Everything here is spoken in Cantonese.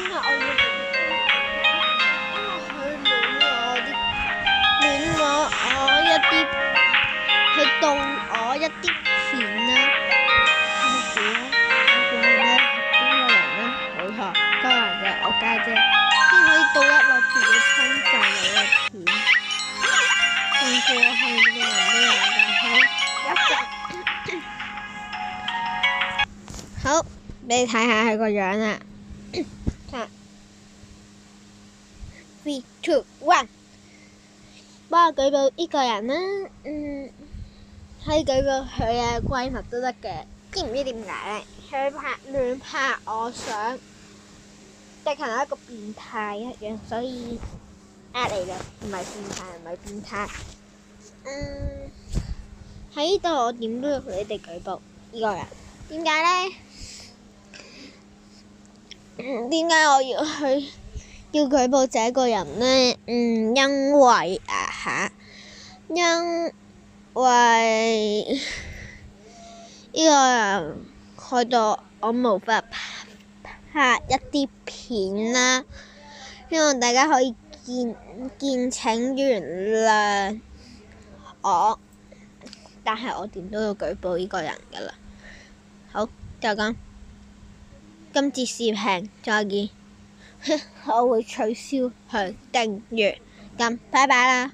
為我要因為佢亂我一啲，佢動我一啲錢啦。我估咧邊個人咧？冇錯，當然就係我家姐，先可以到一落自己親手攞嘅錢。上次我係個人都有㗎，好，俾你睇下佢個樣啦。3、2、1，幫我舉報呢個人啦。可以舉報佢嘅閨蜜都得嘅。知唔知點解咧？佢亂拍我相，直情係一個變態一樣，所以呃你嘅，唔係變態。喺呢度我點都要你哋舉報呢個人。點解咧？點解我要舉報這個人呢？因為呢個人害到我無法拍一啲片啦，希望大家可以見請原諒我，但係我點都要舉報呢個人㗎啦。好，就咁，今次視頻再見。我會取消佢訂閱，咁拜拜啦。